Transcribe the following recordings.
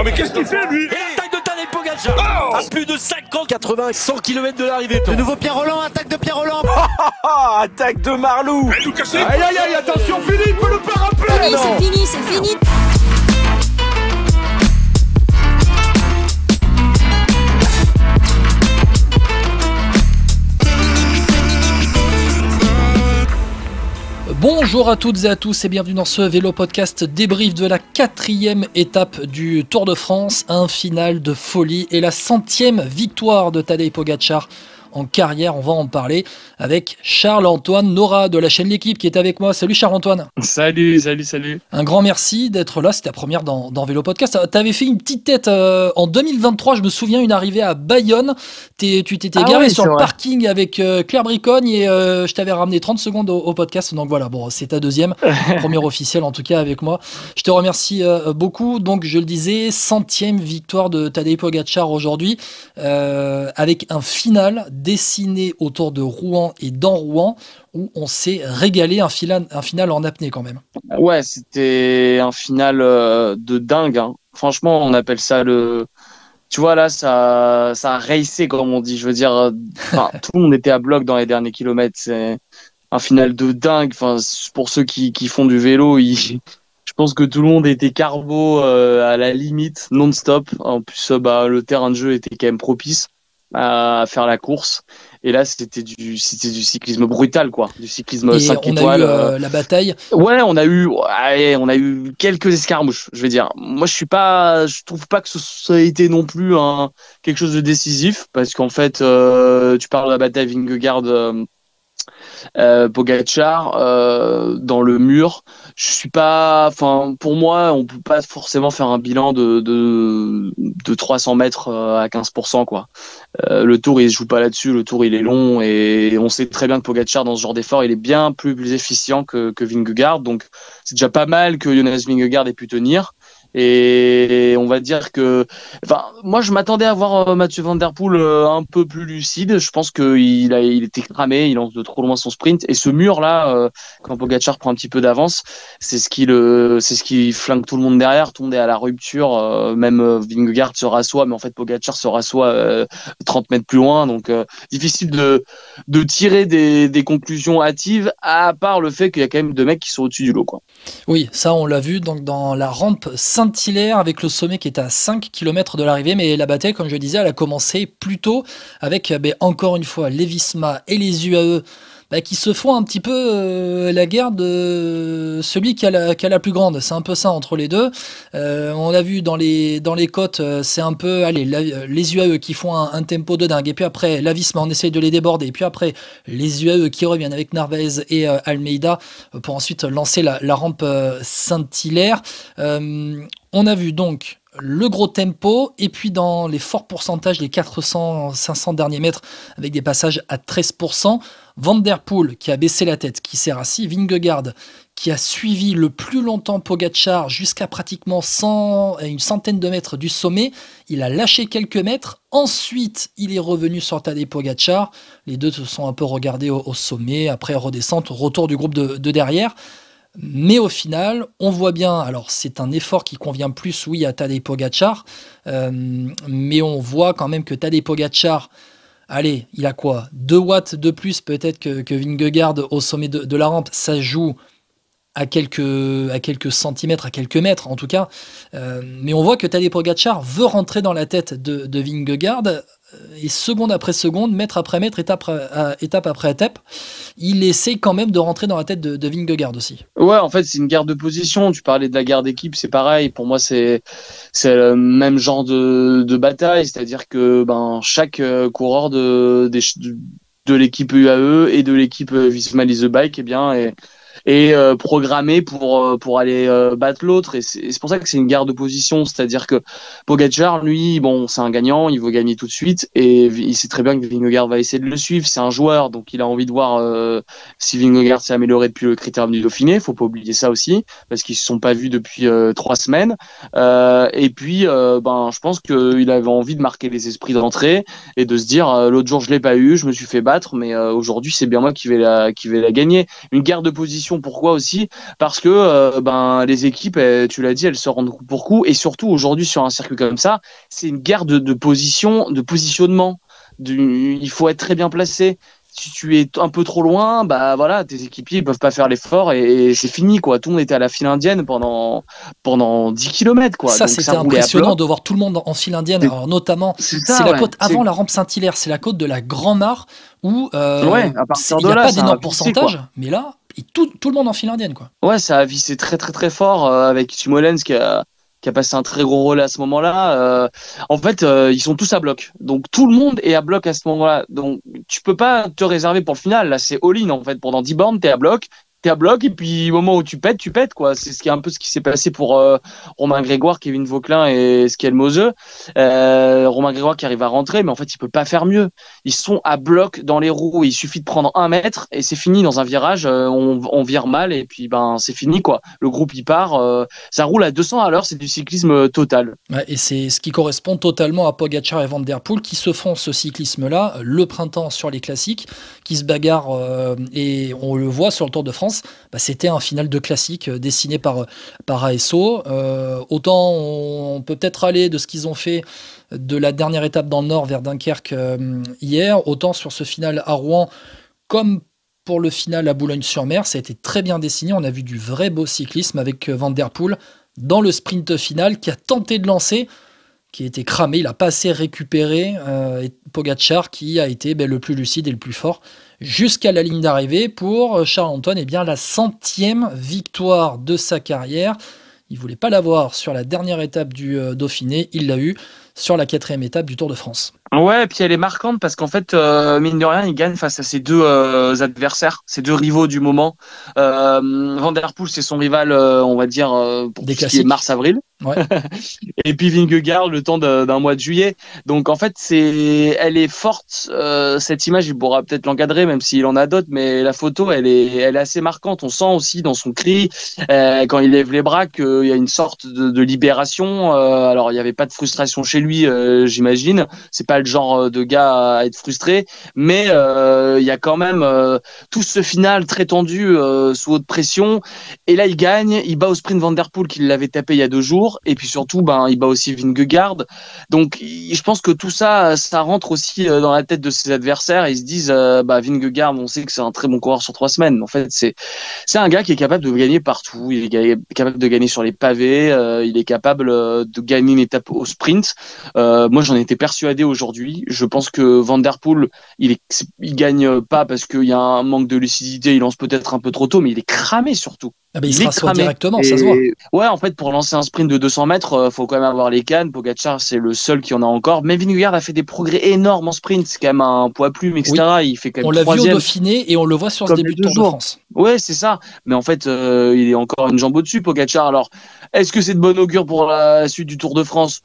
mais qu'est-ce qu'il fait lui? Et l'attaque de Tadej Pogacar à plus de 50, 80, 100 km de l'arrivée. Le nouveau Pierre Rolland, attaque de Pierre Rolland. Attaque de Marlou. Allez, Lucas, Aïe aïe aïe, attention Philippe, le parapluie. C'est fini, c'est fini. Bonjour à toutes et à tous et bienvenue dans ce vélo podcast débrief de la 4e étape du Tour de France, un final de folie et la 100e victoire de Tadej Pogacar en carrière. On va en parler avec Charles-Antoine Nora de la chaîne L'Équipe qui est avec moi. Salut Charles-Antoine. Salut. Un grand merci d'être là, c'était la première dans Vélo Podcast. Tu avais fait une petite tête en 2023, je me souviens, une arrivée à Bayonne. Tu t'étais garé sur le parking avec Claire Bricogne et je t'avais ramené 30 secondes au podcast. Donc voilà, bon, c'est ta deuxième, première officielle en tout cas avec moi. Je te remercie beaucoup. Donc je le disais, 100e victoire de Tadej Pogacar aujourd'hui avec un final dessiné autour de Rouen et dans Rouen où on s'est régalé, un final en apnée quand même. Ouais, c'était un final de dingue, hein. Franchement, on appelle ça le... Tu vois, là, ça a racé, comme on dit. Je veux dire, tout le monde était à bloc dans les derniers kilomètres. C'est un final de dingue. Enfin, pour ceux qui font du vélo, je pense que tout le monde était carbo à la limite, non-stop. En plus, le terrain de jeu était quand même propice à faire la course. Et là, c'était du cyclisme brutal, quoi. Du cyclisme 5 étoiles. On a eu la bataille. Ouais, on a eu quelques escarmouches, je vais dire. Moi, je trouve pas que ça a été non plus quelque chose de décisif, parce qu'en fait, tu parles de la bataille Vingegaard, Pogacar dans le mur. Je suis pas, pour moi, on peut pas forcément faire un bilan de 300 mètres à 15%, quoi. Le Tour, il se joue pas là-dessus. Le Tour, il est long et on sait très bien que Pogacar, dans ce genre d'effort, il est bien plus efficient que Vingegaard. Donc, c'est déjà pas mal que Jonas Vingegaard ait pu tenir. Et on va dire que, moi je m'attendais à voir Mathieu Van Der Poel un peu plus lucide. Je pense qu'il était cramé, il lance de trop loin son sprint. Et ce mur là, quand Pogacar prend un petit peu d'avance, c'est ce qui flingue tout le monde derrière. Tout le monde est à la rupture. Même Vingegaard se rassoit, mais en fait Pogacar se rassoit 30 mètres plus loin. Donc difficile de tirer des conclusions hâtives, à part le fait qu'il y a quand même deux mecs qui sont au-dessus du lot, quoi. Oui, ça on l'a vu donc dans la rampe Saint-Hilaire avec le sommet qui est à 5 km de l'arrivée, mais la bataille, comme je le disais, elle a commencé plus tôt avec encore une fois les Visma et les UAE qui se font un petit peu la guerre de celui qui a la plus grande. C'est un peu ça entre les deux. On a vu dans les côtes, c'est un peu les UAE qui font un tempo de dingue, et puis après la Visma, on essaye de les déborder, et puis après les UAE qui reviennent avec Narvaez et Almeida pour ensuite lancer la rampe Saint-Hilaire. On a vu donc le gros tempo, et puis dans les forts pourcentages, les 400-500 derniers mètres, avec des passages à 13%, Van Der Poel qui a baissé la tête, qui s'est rassis, Vingegaard qui a suivi le plus longtemps Pogacar jusqu'à pratiquement une centaine de mètres du sommet. Il a lâché quelques mètres, ensuite il est revenu sur Tadej Pogacar, les deux se sont un peu regardés au sommet, après redescente, retour du groupe de derrière. Mais au final, on voit bien, alors c'est un effort qui convient plus, oui, à Tadej Pogacar, mais on voit quand même que Tadej Pogacar, allez, il a quoi, 2 watts de plus peut-être que Vingegaard au sommet de la rampe. Ça joue à quelques centimètres, à quelques mètres en tout cas, mais on voit que Tadej Pogacar veut rentrer dans la tête de Vingegaard, et seconde après seconde, mètre après mètre, étape après étape, il essaie quand même de rentrer dans la tête de Vingegaard aussi. Ouais, en fait, c'est une guerre de position. Tu parlais de la guerre d'équipe, c'est pareil. Pour moi, c'est le même genre de bataille, c'est-à-dire que chaque coureur de l'équipe UAE et de l'équipe Visma Lease the Bike, est programmé pour aller battre l'autre, et c'est pour ça que c'est une guerre de position. C'est-à-dire que Pogacar, lui, c'est un gagnant, il veut gagner tout de suite, et il sait très bien que Vingegaard va essayer de le suivre. C'est un joueur, donc il a envie de voir si Vingegaard s'est amélioré depuis le Critérium du Dauphiné. Faut pas oublier ça aussi, parce qu'ils se sont pas vus depuis 3 semaines, et puis je pense qu'il avait envie de marquer les esprits d'entrée et de se dire l'autre jour je l'ai pas eu, je me suis fait battre, mais aujourd'hui c'est bien moi qui vais la gagner. Une guerre de position position. Pourquoi aussi? Parce que les équipes, tu l'as dit, elles se rendent coup pour coup. Et surtout, aujourd'hui, sur un circuit comme ça, c'est une guerre de position, de positionnement. Il faut être très bien placé. Si tu es un peu trop loin, bah voilà, tes équipiers ils peuvent pas faire l'effort et c'est fini quoi. Tout le monde était à la file indienne pendant 10 km quoi. Ça, Donc, c'était ça roulait à impressionnant bloc. de voir tout le monde en file indienne. C'est- Alors, notamment, C'est c'est ça, la ouais. côte avant la rampe Saint-Hilaire, c'est la côte de la Grand-Mare où Ouais, à partir il de n'y a là, pas ça a d'énorme vissé, pourcentage, mais là, tout le monde en file indienne quoi. Ouais, ça a vissé très très très fort avec Timolenz qui a passé un très gros rôle à ce moment-là. En fait, ils sont tous à bloc. Donc tout le monde est à bloc à ce moment-là. Donc tu peux pas te réserver pour le final. Là, c'est all-in en fait. Pendant 10 bornes, t'es à bloc. T'es à bloc et puis au moment où tu pètes quoi. C'est un peu ce qui s'est passé pour Romain Grégoire, Kevin Vauquelin et Skiel Moseux. Romain Grégoire qui arrive à rentrer, mais en fait il peut pas faire mieux. Ils sont à bloc dans les roues. Il suffit de prendre 1 mètre et c'est fini dans un virage. On vire mal et puis c'est fini quoi. Le groupe il part. Ça roule à 200 à l'heure. C'est du cyclisme total. Ouais, et c'est ce qui correspond totalement à Pogacar et Van Der Poel qui se font ce cyclisme-là le printemps sur les classiques, qui se bagarrent et on le voit sur le Tour de France. C'était un final de classique dessiné par ASO. Autant on peut peut-être aller de ce qu'ils ont fait de la dernière étape dans le Nord vers Dunkerque hier, autant sur ce final à Rouen, comme pour le final à Boulogne-sur-Mer, ça a été très bien dessiné. On a vu du vrai beau cyclisme avec Van Der Poel dans le sprint final qui a tenté de lancer, qui a été cramé, il n'a pas assez récupéré, et Pogacar qui a été le plus lucide et le plus fort jusqu'à la ligne d'arrivée pour Charles-Antoine, la 100e victoire de sa carrière. Il ne voulait pas l'avoir sur la dernière étape du Dauphiné, il l'a eu sur la 4e étape du Tour de France. Ouais, et puis elle est marquante parce qu'en fait, mine de rien, il gagne face à ses deux adversaires, ses deux rivaux du moment. Van Der Poel, c'est son rival, on va dire, pour Des tout ce qui est classiques. mars-avril. Ouais. Et puis Vingegaard, le temps d'un mois de juillet. Donc en fait, elle est forte. Cette image, il pourra peut-être l'encadrer, même s'il en a d'autres, mais la photo, elle est assez marquante. On sent aussi dans son cri, quand il lève les bras, qu'il y a une sorte de libération. Alors il n'y avait pas de frustration chez lui, j'imagine. C'est pas le genre de gars à être frustré, mais il y a quand même tout ce final très tendu sous haute pression. Et là, il gagne, il bat au sprint Van Der Poel qui l'avait tapé il y a 2 jours. Et puis surtout, il bat aussi Vingegaard. Donc, je pense que tout ça, ça rentre aussi dans la tête de ses adversaires. Ils se disent, Vingegaard, on sait que c'est un très bon coureur sur 3 semaines. En fait, c'est un gars qui est capable de gagner partout. Il est capable de gagner sur les pavés. Il est capable de gagner une étape au sprint. Moi, j'en étais persuadé aujourd'hui. Je pense que Van Der Poel, il gagne pas parce qu'il y a un manque de lucidité. Il lance peut-être un peu trop tôt, mais il est cramé surtout. Il se rassoit directement, ça se voit. Ouais, en fait, pour lancer un sprint de 200 mètres, faut quand même avoir les cannes. Pogacar, c'est le seul qui en a encore. Mais Vingegaard a fait des progrès énormes en sprint. C'est quand même un poids plume, etc. Oui. Il fait quand même on l'a vu au 3e. Dauphiné et on le voit sur ce début de Tour de France. Ouais, c'est ça. Mais en fait, il est encore une jambe au-dessus, Pogacar. Alors, est-ce que c'est de bon augure pour la suite du Tour de France?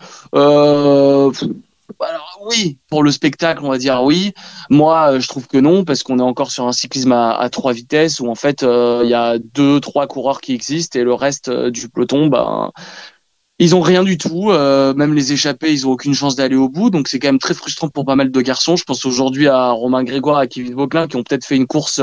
Alors oui, pour le spectacle, on va dire oui. Moi, je trouve que non, parce qu'on est encore sur un cyclisme à 3 vitesses, où en fait, il y a 2-3 coureurs qui existent, et le reste du peloton, ils ont rien du tout. Même les échappés, ils ont aucune chance d'aller au bout. Donc c'est quand même très frustrant pour pas mal de garçons. Je pense aujourd'hui à Romain Grégoire, à Kevin Vauquelin, qui ont peut-être fait une course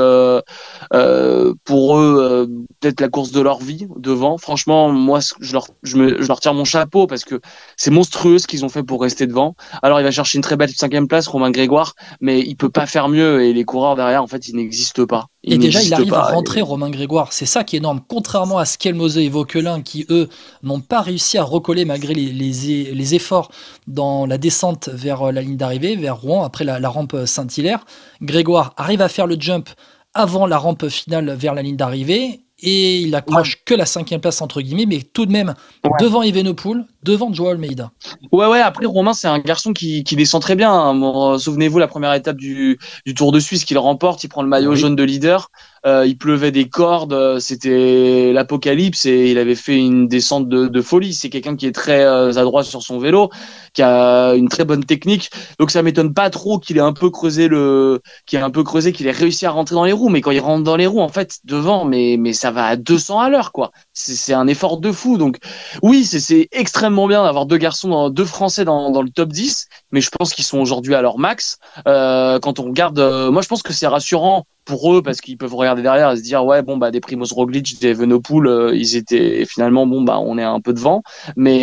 pour eux, peut-être la course de leur vie devant. Franchement, moi, je leur tire mon chapeau parce que c'est monstrueux ce qu'ils ont fait pour rester devant. Alors il va chercher une très belle 5e place, Romain Grégoire, mais il peut pas faire mieux. Et les coureurs derrière, en fait, ils n'existent pas. Et déjà, il arrive à rentrer, Romain Grégoire. C'est ça qui est énorme. Contrairement à Skiel Moseux et Vauquelin, qui, eux, n'ont pas réussi à recoller malgré les efforts dans la descente vers la ligne d'arrivée, vers Rouen, après la rampe Saint-Hilaire. Grégoire arrive à faire le jump avant la rampe finale vers la ligne d'arrivée. Et il accroche que la 5e place, entre guillemets, mais tout de même devant Evenepoel, devant Joao Almeida. Ouais, après Romain, c'est un garçon qui descend très bien, hein. Bon, souvenez-vous, la première étape du Tour de Suisse qu'il remporte, il prend le maillot jaune de leader. Il pleuvait des cordes, c'était l'apocalypse et il avait fait une descente de folie. C'est quelqu'un qui est très adroit sur son vélo, qui a une très bonne technique. Donc ça m'étonne pas trop qu'il ait un peu creusé qu'il ait réussi à rentrer dans les roues. Mais quand il rentre dans les roues, en fait, devant, mais ça va à 200 à l'heure, quoi. C'est un effort de fou. Donc oui, c'est extrêmement bien d'avoir deux Français dans le top 10, mais je pense qu'ils sont aujourd'hui à leur max. Quand on regarde, moi je pense que c'est rassurant pour eux parce qu'ils peuvent regarder derrière et se dire ouais bon bah des Primož Roglic, des Evenepoel, ils étaient finalement bon bah on est un peu devant, mais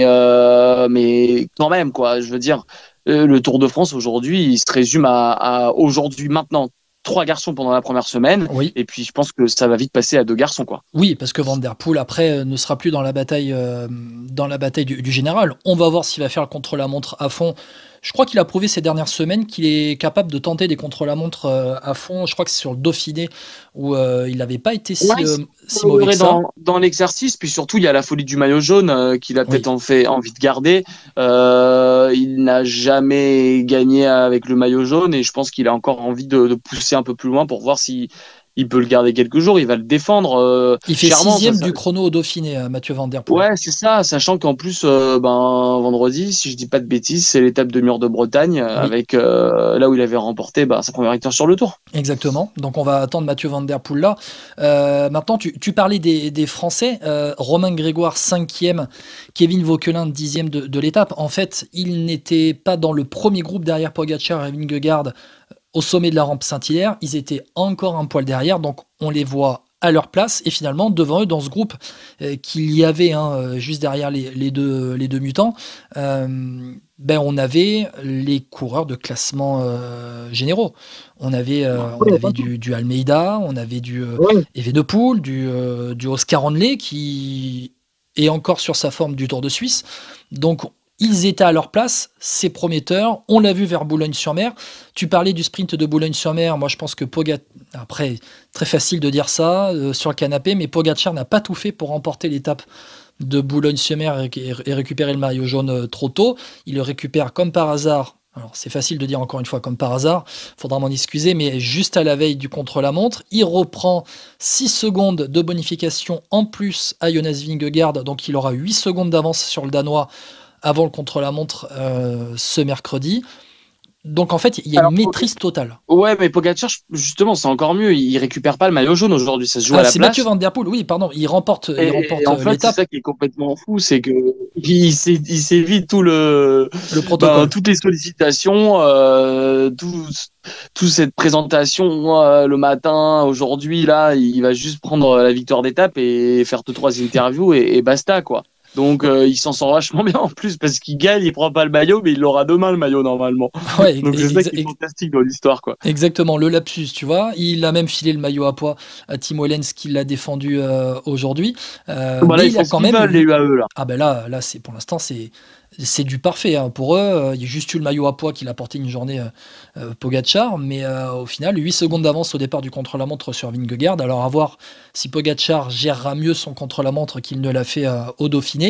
quand même quoi. Je veux dire, le Tour de France aujourd'hui, il se résume à aujourd'hui maintenant. 3 garçons pendant la première semaine, Oui. et puis je pense que ça va vite passer à 2 garçons, quoi. Oui, parce que Van Der Poel après ne sera plus dans la bataille du général. On va voir s'il va faire le contre-la-montre à fond. Je crois qu'il a prouvé ces dernières semaines qu'il est capable de tenter des contre-la-montre à fond. Je crois que c'est sur le Dauphiné où il n'avait pas été si mauvais que ça. Dans l'exercice, puis surtout il y a la folie du maillot jaune qu'il a peut-être envie de garder. Il n'a jamais gagné avec le maillot jaune et je pense qu'il a encore envie de pousser un peu plus loin pour voir si il peut le garder quelques jours, il va le défendre. Il fait 6e du chrono au Dauphiné, Mathieu Van Der Poel. Ouais, c'est ça, sachant qu'en plus, vendredi, si je dis pas de bêtises, c'est l'étape de Mur de Bretagne, avec là où il avait remporté sa première victoire sur le Tour. Exactement, donc on va attendre Mathieu Van Der Poel là. Maintenant, tu parlais des Français, Romain Grégoire 5e, Kevin Vauquelin 10e de l'étape. En fait, il n'était pas dans le premier groupe derrière Pogačar et Vingegaard, au sommet de la rampe Saint-Hilaire, ils étaient encore un poil derrière, donc on les voit à leur place, et finalement devant eux dans ce groupe qu'il y avait juste derrière les deux mutants, on avait les coureurs de classement généraux. On avait du Almeida, on avait du Evenepoel, du Oscar Hanley qui est encore sur sa forme du Tour de Suisse, donc ils étaient à leur place, c'est prometteur. On l'a vu vers Boulogne-sur-Mer. Tu parlais du sprint de Boulogne-sur-Mer. Moi, je pense que après, très facile de dire ça sur le canapé, mais Pogačar n'a pas tout fait pour remporter l'étape de Boulogne-sur-Mer et récupérer le maillot jaune trop tôt. Il le récupère comme par hasard. Alors, c'est facile de dire encore une fois comme par hasard. Faudra m'en excuser, mais juste à la veille du contre-la-montre, il reprend 6 secondes de bonification en plus à Jonas Vingegaard. Donc, il aura 8 secondes d'avance sur le Danois avant le contre-la-montre ce mercredi. Donc en fait, il y a une maîtrise totale. Ouais, mais Pogačar, justement, c'est encore mieux. Il récupère pas le maillot jaune aujourd'hui, ça se joue à la place. C'est Mathieu Van Der Poel, oui, pardon. Il remporte en fait, l'étape. C'est ça qui est complètement fou, c'est que il s'évite tout le protocole, toutes les sollicitations, toute cette présentation le matin. Aujourd'hui, là, il va juste prendre la victoire d'étape et faire 2-3 interviews et basta, quoi. Donc il s'en sort vachement bien en plus parce qu'il gagne, il prend pas le maillot, mais il l'aura demain le maillot normalement. Ouais, donc c'est ça qui est fantastique dans l'histoire, quoi. Exactement, le lapsus, tu vois. Il a même filé le maillot à poids à Timo Lenz qui l'a défendu aujourd'hui. Là, il a quand même les UAE là. Ah ben là c'est pour l'instant c'est du parfait pour eux. Il y a juste eu le maillot à poids qu'il a porté une journée Pogačar, mais au final 8 secondes d'avance au départ du contre-la-montre sur Vingegaard. Alors à voir si Pogačar gérera mieux son contre-la-montre qu'il ne l'a fait au Dauphiné.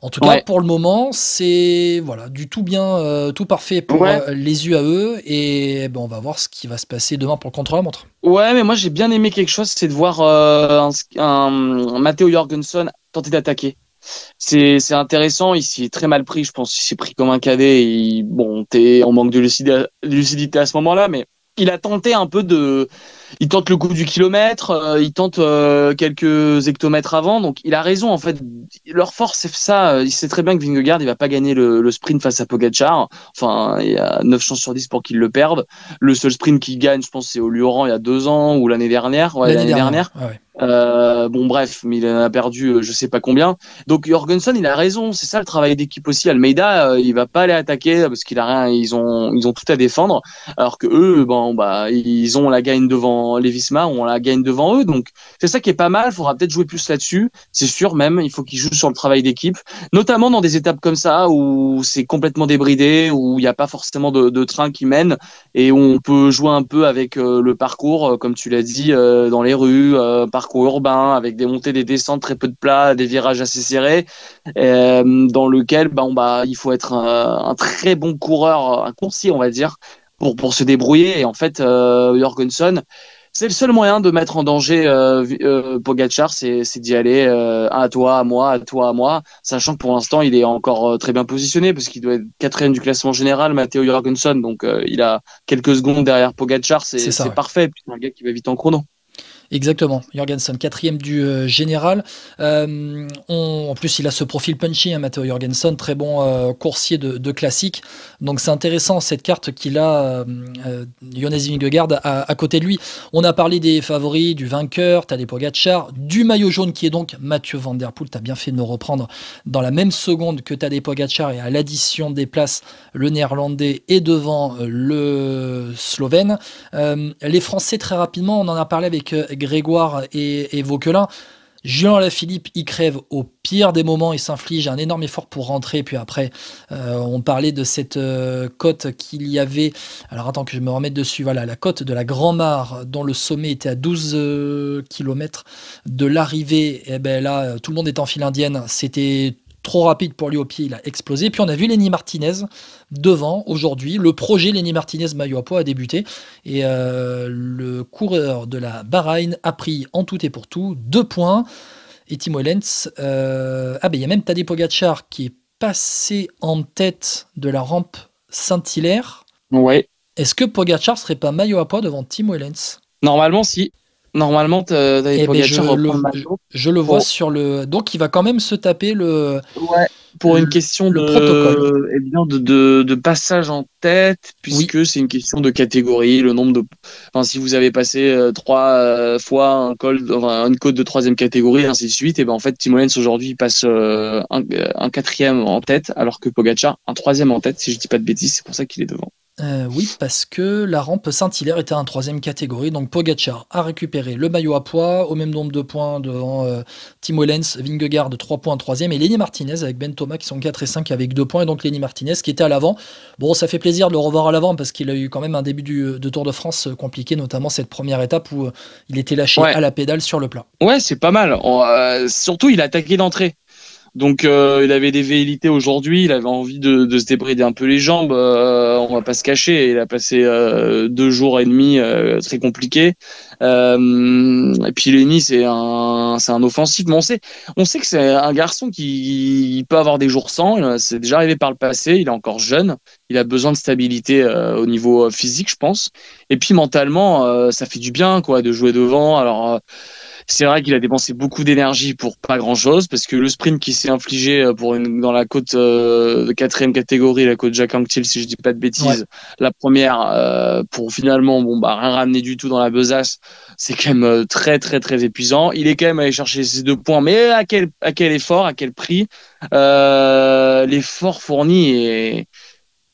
En tout cas, pour le moment, c'est du tout bien, tout parfait pour les UAE, et on va voir ce qui va se passer demain pour le contre-la-montre. Ouais, mais moi j'ai bien aimé quelque chose, c'est de voir un Matteo Jorgensen tenter d'attaquer. C'est intéressant, il s'y est très mal pris, je pense qu'il s'est pris comme un cadet, t'es en manque de lucidité à ce moment-là, mais il a tenté un peu il tente le coup du kilomètre, il tente quelques hectomètres avant, donc il a raison en fait. Leur force c'est ça, il sait très bien que Vingegaard il va pas gagner le sprint face à Pogačar. Enfin, il y a 9 chances sur 10 pour qu'il le perde. Le seul sprint qu'il gagne, je pense, c'est au Lioran il y a 2 ans ou l'année dernière. L'année dernière. Ouais. Bref, mais il en a perdu je sais pas combien. Donc Jorgensen il a raison, c'est ça le travail d'équipe aussi. Almeida il va pas aller attaquer parce qu'il a rien, ils ont tout à défendre, alors que eux ils ont la gagne devant les Visma, on la gagne devant eux, donc c'est ça qui est pas mal. Faudra peut-être jouer plus là-dessus, c'est sûr. Même il faut qu'ils jouent sur le travail d'équipe, notamment dans des étapes comme ça où c'est complètement débridé, où il n'y a pas forcément de train qui mène et où on peut jouer un peu avec le parcours, comme tu l'as dit, dans les rues, parcours urbain avec des montées, des descentes, très peu de plats, des virages assez serrés, dans lequel il faut être un très bon coureur, un coursier on va dire, pour se débrouiller. Et en fait Jorgensen, c'est le seul moyen de mettre en danger Pogačar, c'est d'y aller à toi, à moi, sachant que pour l'instant il est encore très bien positionné parce qu'il doit être 4e du classement général, Matteo Jorgensen, donc il a quelques secondes derrière Pogačar, c'est parfait. Puis c'est un gars qui va vite en chrono. Exactement, Jorgensen, quatrième du général. En plus, il a ce profil punchy, hein, Matteo Jorgensen, très bon coursier de classique. Donc c'est intéressant cette carte qu'il a, Jonas Vingegaard, à côté de lui. On a parlé des favoris, du vainqueur, Tadej Pogačar, du maillot jaune qui est donc Mathieu Van Der Poel. Tu as bien fait de me reprendre dans la même seconde que Tadej Pogačar, et à l'addition des places, le néerlandais est devant le slovène. Les Français, très rapidement, on en a parlé avec Grégoire et Vauquelin. Julien Alaphilippe, il crève au pire des moments, il s'inflige un énorme effort pour rentrer. Puis après, on parlait de cette côte qu'il y avait. Alors attends que je me remette dessus. Voilà, la côte de la Grand-Mare, dont le sommet était à 12 km de l'arrivée. Et ben là, tout le monde est en file indienne. C'était trop rapide pour lui au pied, il a explosé. Puis on a vu Lenny Martinez devant aujourd'hui. Le projet Lenny Martinez maillot à pois a débuté. Et le coureur de la Bahreïn a pris en tout et pour tout 2 points. Et Tim Wellens, il y a même Tadej Pogačar qui est passé en tête de la rampe Saint-Hilaire. Ouais. Est-ce que Pogačar serait pas maillot à pois devant Tim Wellens? Normalement, si. Normalement, Tadej Pogačar reprend le maillot. Je le vois sur le... Donc, il va quand même se taper le... Ouais, pour une question le protocole. De passage en tête, puisque c'est une question de catégorie, le nombre de... Enfin, si vous avez passé 3 fois une côte de 3e catégorie, ainsi de suite, et ben en fait, Tim Wellens aujourd'hui il passe un 4e en tête, alors que Pogačar un 3e en tête, si je dis pas de bêtises, c'est pour ça qu'il est devant. Oui, parce que la rampe Saint-Hilaire était en 3e catégorie, donc Pogačar a récupéré le maillot à pois, au même nombre de points devant Tim Wellens, Vingegaard 3 points en 3e, et Lenny Martinez avec Ben Thomas qui sont 4 et 5 avec 2 points, et donc Lenny Martinez qui était à l'avant. Bon, ça fait plaisir de le revoir à l'avant, parce qu'il a eu quand même un début de Tour de France compliqué, notamment cette première étape où il était lâché à la pédale sur le plat. Ouais, c'est pas mal. Surtout, il a attaqué d'entrée. Donc il avait des velléités aujourd'hui, il avait envie de se débrider un peu les jambes, on va pas se cacher, il a passé 2 jours et demi très compliqués. Et puis Lenny c'est un offensif, mais on sait que c'est un garçon qui peut avoir des jours sans, c'est déjà arrivé par le passé, il est encore jeune, il a besoin de stabilité au niveau physique je pense, et puis mentalement ça fait du bien quoi de jouer devant. Alors c'est vrai qu'il a dépensé beaucoup d'énergie pour pas grand-chose, parce que le sprint qui s'est infligé dans la côte de 4e catégorie, la côte Jacques Anquetil, si je dis pas de bêtises, la première, pour finalement rien ramener du tout dans la besace, c'est quand même très très très épuisant. Il est quand même allé chercher ces 2 points, mais à quel effort, à quel prix? L'effort fourni est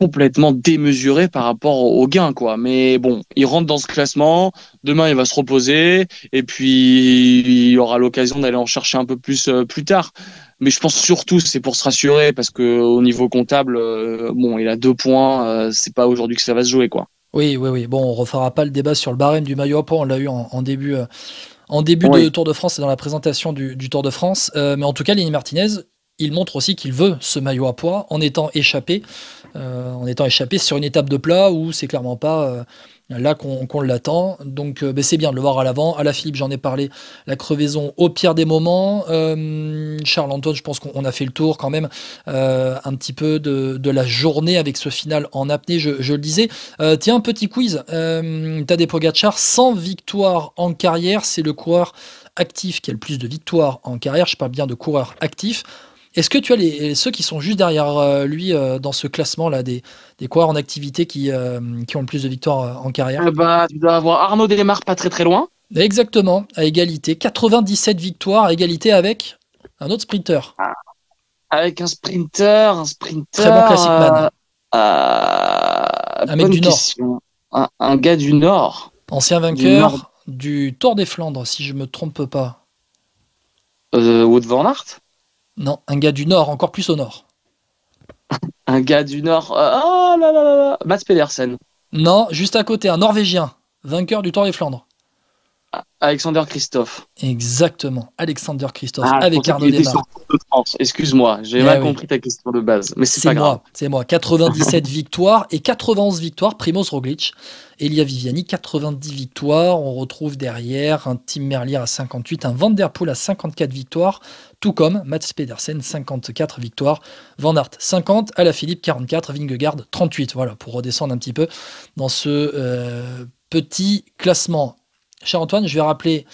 complètement démesuré par rapport au gain quoi, mais bon, il rentre dans ce classement, demain il va se reposer et puis il aura l'occasion d'aller en chercher un peu plus tard, mais je pense surtout c'est pour se rassurer, parce que au niveau comptable il a 2 points, c'est pas aujourd'hui que ça va se jouer quoi. Oui, bon, on refera pas le débat sur le barème du maillot à pois, on l'a eu en début de Tour de France et dans la présentation du Tour de France, mais en tout cas Lenny Martinez, il montre aussi qu'il veut ce maillot à pois en étant échappé sur une étape de plat où c'est clairement pas là qu'on l'attend. Donc c'est bien de le voir à l'avant. Alaphilippe, j'en ai parlé, la crevaison au pire des moments. Charles-Antoine, je pense qu'on a fait le tour quand même un petit peu de la journée avec ce final en apnée, je le disais. Tiens, un petit quiz. Tadej Pogačar, 100 victoires en carrière, c'est le coureur actif qui a le plus de victoires en carrière. Je parle bien de coureur actif. Est-ce que tu as ceux qui sont juste derrière lui dans ce classement-là, des coureurs en activité qui ont le plus de victoires en carrière? Tu dois avoir Arnaud Démare pas très très loin. Exactement, à égalité. 97 victoires à égalité avec un autre sprinter. Avec un sprinter. Très bon classic man. Un mec du Nord. Un gars du Nord. Ancien vainqueur du Tour des Flandres, si je me trompe pas. Wout van Aert? Non, un gars du Nord, encore plus au Nord. Un gars du Nord. Oh là là là là. Mats Pedersen. Non, juste à côté, un Norvégien, vainqueur du Tour des Flandres. Alexander Kristoff. Exactement, Alexander Kristoff avec Arnaud Démare. Excuse-moi, j'ai mal compris ta question de base, mais c'est pas grave. C'est moi, 97 victoires et 91 victoires, Primoz Roglic. Elia Viviani, 90 victoires. On retrouve derrière un Tim Merlier à 58, un Van Der Poel à 54 victoires, tout comme Mats Pedersen, 54 victoires, Van Aert 50, Alaphilippe 44, Vingegaard 38. Voilà, pour redescendre un petit peu dans ce petit classement. cher Antoine, je vais rappeler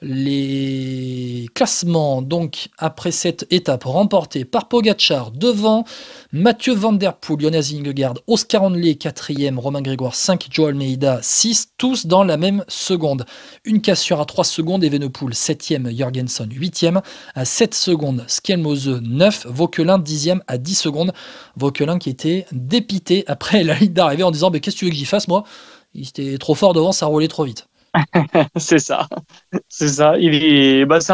les classements. Donc, après cette étape remportée par Pogačar, devant Mathieu Van Der Poel, Jonas Vingegaard, Oscar Hindley 4e, Romain Grégoire 5, Joao Almeida 6, tous dans la même seconde. Une cassure à 3 secondes, Evenepoel 7e, Jorgensen 8e, à 7 secondes, Skelmose 9, Vauquelin 10e à 10 secondes. Vauquelin qui était dépité après la ligne d'arrivée en disant « Qu'est-ce que tu veux que j'y fasse, moi ?» Il était trop fort devant, ça roulait trop vite. C'est ça. Ça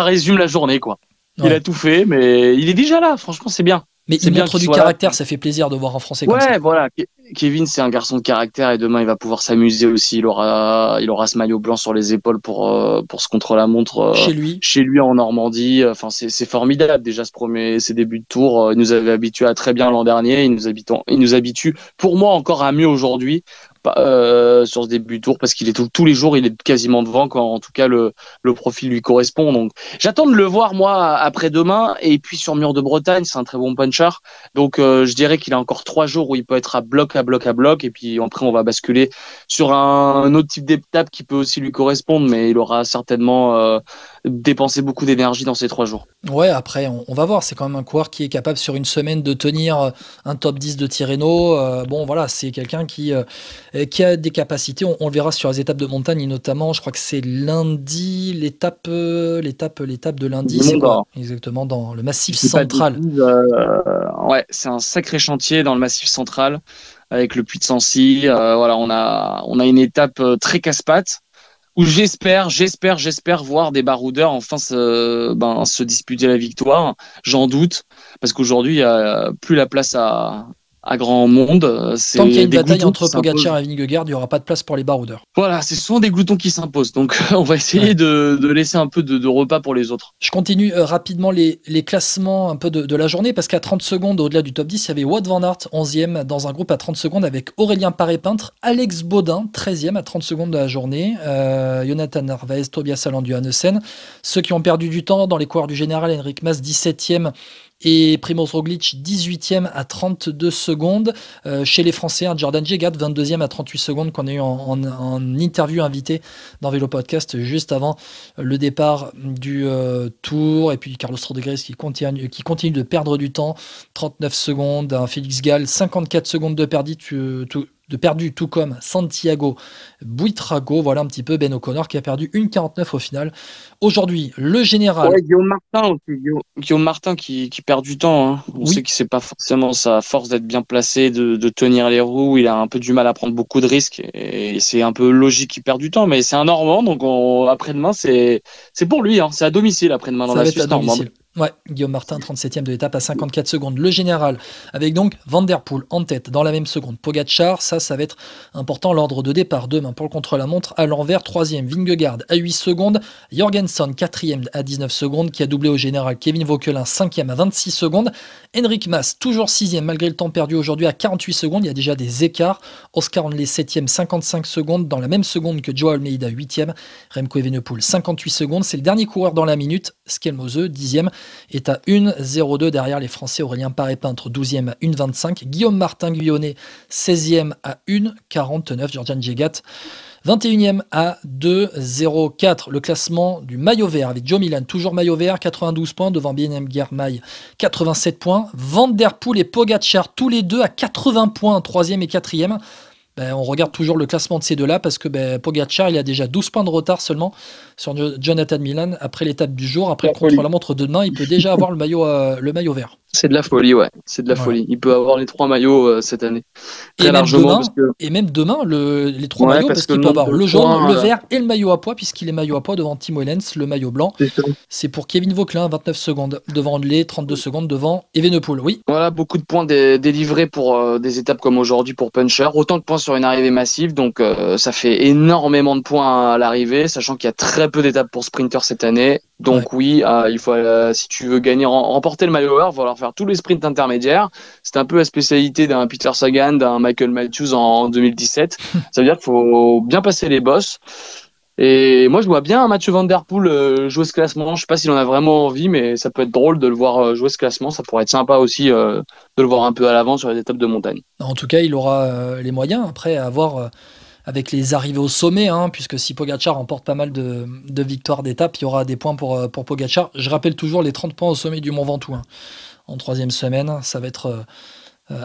résume la journée, quoi. Ouais. Il a tout fait, mais il est déjà là. Franchement, c'est bien. Mais C'est il bien montre qu'il du soit caractère, là. ça fait plaisir de voir un Français comme ça. Ouais, voilà. Kevin, c'est un garçon de caractère et demain, il va pouvoir s'amuser aussi. Il aura ce maillot blanc sur les épaules pour ce contre-la-montre Chez lui. en Normandie. Enfin, c'est formidable. Déjà, ses débuts de tour, il nous avait habitués à très bien l'an dernier. Il nous habitue, pour moi, encore à mieux aujourd'hui. Sur ce début de tour parce qu'il est tous les jours il est quasiment devant quand en tout cas le profil lui correspond, donc j'attends de le voir moi après-demain. Et puis sur Mur de Bretagne, c'est un très bon puncher, donc je dirais qu'il a encore 3 jours où il peut être à bloc et puis après on va basculer sur un autre type d'étape qui peut aussi lui correspondre, mais il aura certainement dépensé beaucoup d'énergie dans ces 3 jours. Ouais, après on va voir, c'est quand même un coureur qui est capable sur une semaine de tenir un top 10 de Tirreno. Bon voilà, c'est quelqu'un qui a des capacités, on le verra sur les étapes de montagne notamment. Je crois que c'est lundi, l'étape de lundi, c'est quoi exactement, dans le massif central. Ouais, c'est un sacré chantier dans le massif central avec le Puy de Sancy. Voilà, on a une étape très casse-pattes où j'espère voir des baroudeurs enfin se disputer la victoire. J'en doute parce qu'aujourd'hui il y a plus la place à grand monde. Tant qu'il y a une bataille entre Pogačar et Vingegaard, il n'y aura pas de place pour les baroudeurs. Voilà, c'est souvent des gloutons qui s'imposent. Donc, on va essayer de laisser un peu de repas pour les autres. Je continue rapidement les classements un peu de la journée, parce qu'à 30 secondes, au-delà du top 10, il y avait Wout van Aert, 11e, dans un groupe à 30 secondes, avec Aurélien Paré-Peintre, Alex Baudin, 13e à 30 secondes de la journée, Jonathan Narvaez, Tobias Allan Johannessen. Ceux qui ont perdu du temps dans les coureurs du général, Enric Mas, 17e, et Primoz Roglic 18e à 32 secondes. Chez les Français, Jordan Gégat 22e à 38 secondes, qu'on a eu en interview invité dans Vélo Podcast juste avant le départ du Tour. Et puis Carlos Rodriguez qui continue de perdre du temps, 39 secondes. Félix Gall 54 secondes de perdu, tout comme Santiago Buitrago. Voilà un petit peu Ben O'Connor qui a perdu 1,49 au final. Aujourd'hui, le général. Ouais, Guillaume Martin qui perd du temps. Hein. On sait que c'est pas forcément sa force d'être bien placé, de tenir les roues. Il a un peu du mal à prendre beaucoup de risques et c'est un peu logique qu'il perd du temps. Mais c'est un Normand, donc après-demain, c'est pour lui. Hein. C'est à domicile après-demain dans la Suisse normande. Ouais, Guillaume Martin, 37e de l'étape à 54 secondes. Le général, avec donc Van Der Poel en tête dans la même seconde. Pogačar, ça va être important. L'ordre de départ demain pour le contre-la-montre à l'envers. 3e, Vingegaard à 8 secondes. Jorgensen, 4e à 19 secondes, qui a doublé au général. Kevin Vauquelin, 5e à 26 secondes. Enric Mas, toujours 6e, malgré le temps perdu aujourd'hui à 48 secondes. Il y a déjà des écarts. Oscar Hindley, 7e, 55 secondes, dans la même seconde que Joao Almeida, 8e. Remco Evenepoel, 58 secondes. C'est le dernier coureur dans la minute. Skelmose, 10e. Est à 1,02 derrière les Français. Aurélien Paré-Peintre 12e à 1,25. Guillaume Martin Guyonnet 16e à 1,49. Jordan Gégat 21e à 2,04. Le classement du maillot vert avec Joe Milan, toujours maillot vert, 92 points devant Bienem Girmay, 87 points. Van Der Poel et Pogačar tous les deux à 80 points, 3e et 4e. On regarde toujours le classement de ces deux-là parce que Pogačar, il a déjà 12 points de retard seulement sur Jonathan Milan après l'étape du jour. Après le contre-la-montre de demain, il peut déjà avoir le maillot vert. C'est de la folie, ouais. C'est de la folie. Il peut avoir les 3 maillots cette année. Très largement. Et même demain, les 3 maillots, parce qu'il peut avoir le jaune, le vert et le maillot à pois, puisqu'il est maillot à pois devant Tim Wellens, le maillot blanc. C'est pour Kevin Vauquelin, 29 secondes devant Hindley, 32 secondes devant Evenepoel. Oui. Voilà, beaucoup de points délivrés pour des étapes comme aujourd'hui pour Puncher. Autant de points sur une arrivée massive, donc ça fait énormément de points à l'arrivée, sachant qu'il y a très peu d'étapes pour sprinter cette année. Donc oui, il faut, si tu veux gagner, remporter le maillot vert, il va falloir faire tous les sprints intermédiaires. C'est un peu la spécialité d'un Peter Sagan, d'un Michael Matthews en 2017. Ça veut dire qu'il faut bien passer les bosses. Et moi, je vois bien Mathieu Van Der Poel jouer ce classement. Je sais pas s'il en a vraiment envie, mais ça peut être drôle de le voir jouer ce classement. Ça pourrait être sympa aussi de le voir un peu à l'avant sur les étapes de montagne. En tout cas, il aura les moyens après à avoir avec les arrivées au sommet, hein, puisque si Pogačar remporte pas mal de victoires d'étape, il y aura des points pour Pogačar. Je rappelle toujours les 30 points au sommet du Mont Ventoux, hein, en 3e semaine, ça va être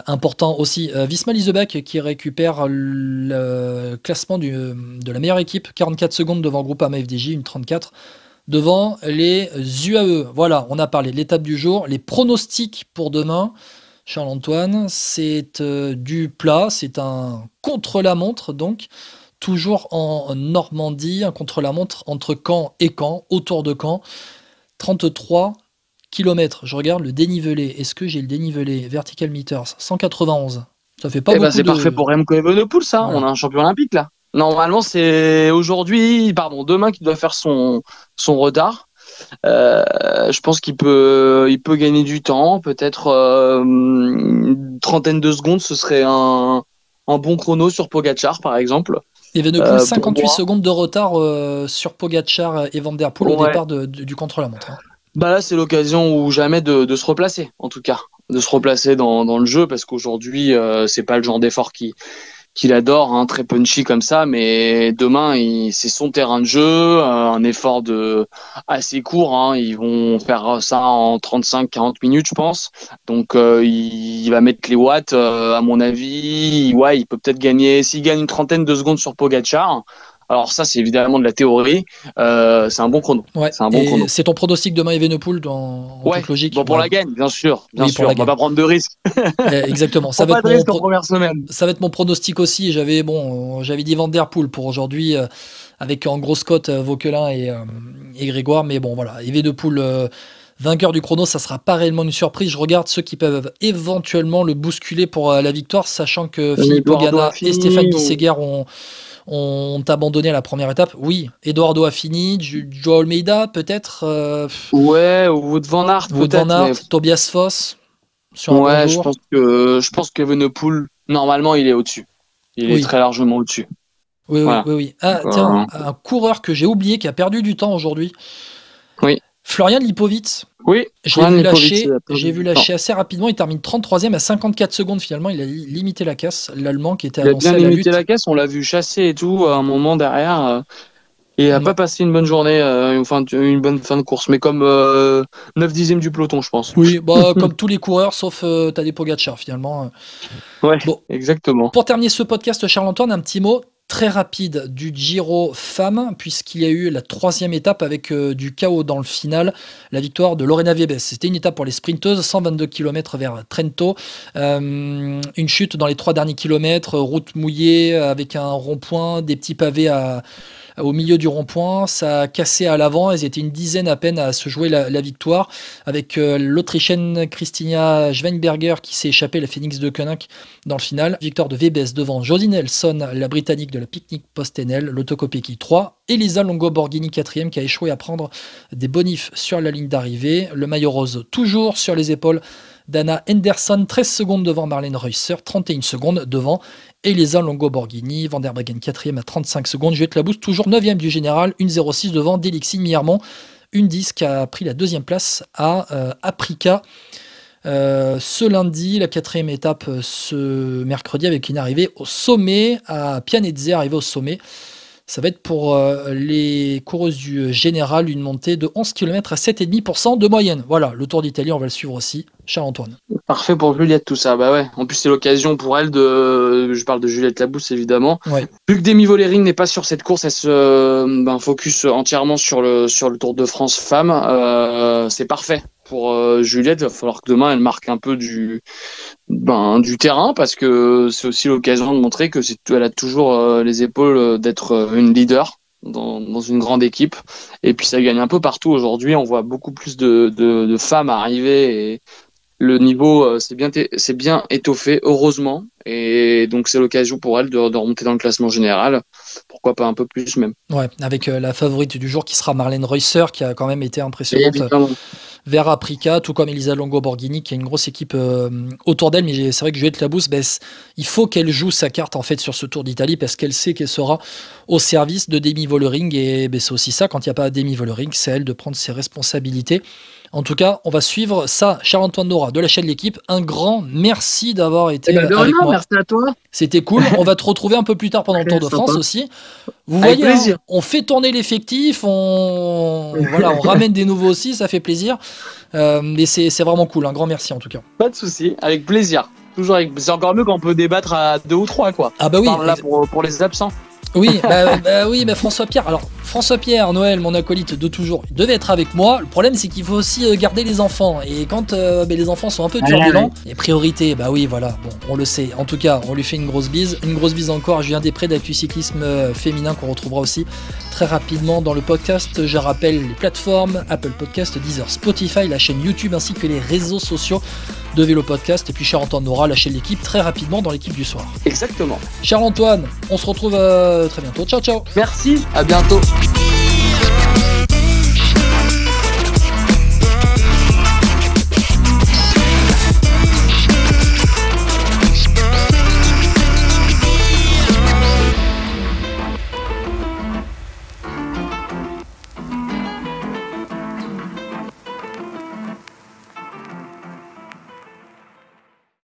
important aussi. Visma Leasebach qui récupère le classement de la meilleure équipe, 44 secondes devant Groupama FDJ, une 34 devant les UAE. Voilà, on a parlé de l'étape du jour, les pronostics pour demain. Charles-Antoine, c'est du plat, c'est un contre-la-montre, donc toujours en Normandie, un contre-la-montre entre Caen et Caen, autour de Caen, 33 km. Je regarde le dénivelé. Est-ce que j'ai le dénivelé Vertical Meters 191. Ça fait pas beaucoup c'est parfait pour Remco Evenepoel, ça. Ouais. On a un champion olympique, là. Normalement, c'est demain qu'il doit faire son retard. Je pense qu'il peut gagner du temps, peut-être une trentaine de secondes, ce serait un bon chrono sur Pogačar par exemple. Evenepoel, 58 secondes de retard sur Pogačar et Van Der Poel au départ du contre-la-montre. Bah là c'est l'occasion ou jamais de se replacer, en tout cas, de se replacer dans le jeu, parce qu'aujourd'hui c'est pas le genre d'effort qu'il adore, hein, très punchy comme ça, mais demain c'est son terrain de jeu, un effort assez court, hein, ils vont faire ça en 35-40 minutes je pense, donc il va mettre les watts, à mon avis, il peut peut-être gagner, s'il gagne une trentaine de secondes sur Pogačar. Alors ça, c'est évidemment de la théorie. C'est un bon chrono. Ouais. C'est un bon chrono. C'est ton pronostic demain Evenepoel en toute logique. Bon, pour la gagne, bien sûr. Oui, On va pas prendre de risques. Exactement. Ça va être en première semaine. Ça va être mon pronostic aussi. J'avais dit Van Der Poel pour aujourd'hui, avec en grosse cote Vauquelin et Grégoire. Mais bon, voilà. Evenepoel, vainqueur du chrono, ça sera pas réellement une surprise. Je regarde ceux qui peuvent éventuellement le bousculer pour la victoire, sachant que Philippe Ogana et Stéphane Guisséguer ont abandonné à la première étape. Oui, Eduardo a fini, Joao Almeida peut-être. Ouais, ou Wout van Aert peut-être. Mais... Tobias Foss sur un bon jour. Je pense qu'Evenepoel, normalement, il est au-dessus. Il est très largement au-dessus. Oui, voilà. Oui. Ah, tiens, un coureur que j'ai oublié qui a perdu du temps aujourd'hui. Oui. Florian Lipovitz. Oui, j'ai vu lâcher assez rapidement. Il termine 33e à 54 secondes finalement. Il a limité la casse, l'Allemand qui était annoncé à la lutte. Il a bien limité la casse, on l'a vu chasser et tout à un moment derrière. Et il n'a pas passé une bonne journée, une bonne fin de course, mais comme 9 dixièmes du peloton, je pense. Oui, comme tous les coureurs, sauf Tadej Pogačar finalement. Ouais, exactement. Pour terminer ce podcast, Charles-Antoine, un petit mot très rapide du Giro femmes, puisqu'il y a eu la 3e étape avec du chaos dans le final, la victoire de Lorena Wiebes. C'était une étape pour les sprinteuses, 122 km vers Trento, une chute dans les 3 derniers kilomètres, route mouillée avec un rond-point, des petits pavés au milieu du rond-point, ça a cassé à l'avant, elles étaient une dizaine à peine à se jouer la victoire, avec l'Autrichienne Christina Schweinberger qui s'est échappée, la Phoenix de Koenig dans le final, victoire de Wiebes devant Josie Nelson, la Britannique de la Picnic Post-Enel, l'Autocopeki 3, Elisa Longo Borghini 4e qui a échoué à prendre des bonifs sur la ligne d'arrivée, le maillot rose toujours sur les épaules d'Anna Henderson, 13 secondes devant Marlene Reusser, 31 secondes devant Elisa Longo Borghini, Van der Breggen 4e à 35 secondes, Juliette Labous toujours 9e du général, 1,06 devant Delixi Miermont, une 10 qui a pris la 2e place à Aprica. Ce lundi, la 4e étape ce mercredi avec une arrivée au sommet à Pianezza, arrivée au sommet. Ça va être pour les coureuses du général une montée de 11 km à 7,5% de moyenne. Voilà, le Tour d'Italie, on va le suivre aussi. Charles-Antoine. Parfait pour Juliette, tout ça. Bah ouais. En plus, c'est l'occasion pour elle je parle de Juliette Labous, évidemment. Ouais. Vu que Demi Vollering n'est pas sur cette course, elle se focus entièrement sur le Tour de France femmes. C'est parfait. Pour Juliette, il va falloir que demain elle marque un peu du terrain, parce que c'est aussi l'occasion de montrer que elle a toujours les épaules d'être une leader dans une grande équipe. Et puis ça gagne un peu partout aujourd'hui. On voit beaucoup plus de femmes arriver et le niveau c'est bien étoffé, heureusement. Et donc c'est l'occasion pour elle de remonter dans le classement général. Pourquoi pas un peu plus même. Ouais, avec la favorite du jour qui sera Marlene Reusser, qui a quand même été impressionnante vers Aprica, tout comme Elisa Longo Borghini, qui a une grosse équipe autour d'elle. Mais c'est vrai que Juliette Labous, il faut qu'elle joue sa carte en fait sur ce Tour d'Italie, parce qu'elle sait qu'elle sera au service de Demi Vollering. Et c'est aussi ça, quand il n'y a pas Demi Vollering, c'est à elle de prendre ses responsabilités. En tout cas, on va suivre ça. Charles-Antoine Nora de la chaîne L'équipe, un grand merci d'avoir été avec moi. Merci à toi. C'était cool. On va te retrouver un peu plus tard pendant le Tour de France aussi. Vous avec voyez, plaisir. On fait tourner l'effectif, on ramène des nouveaux aussi, ça fait plaisir. Mais c'est vraiment cool. Un grand merci en tout cas. Pas de souci, avec plaisir. Toujours avec. C'est encore mieux quand on peut débattre à 2 ou 3 quoi. Ah bah oui. Là pour les absents. Oui, oui, François-Pierre. Alors, François-Pierre, Noël, mon acolyte de toujours, il devait être avec moi. Le problème, c'est qu'il faut aussi garder les enfants. Et quand les enfants sont un peu turbulents, les priorités, bah oui, voilà, bon, on le sait. En tout cas, on lui fait une grosse bise. Une grosse bise encore à Julien Després d'Actu Cyclisme féminin qu'on retrouvera aussi très rapidement dans le podcast. Je rappelle les plateformes Apple Podcast, Deezer, Spotify, la chaîne YouTube ainsi que les réseaux sociaux de Vélo Podcast. Et puis Charles-Antoine Nora, la chaîne L'équipe, très rapidement dans l'équipe du soir. Exactement. Charles-Antoine, on se retrouve très bientôt. Ciao, ciao. Merci, à bientôt.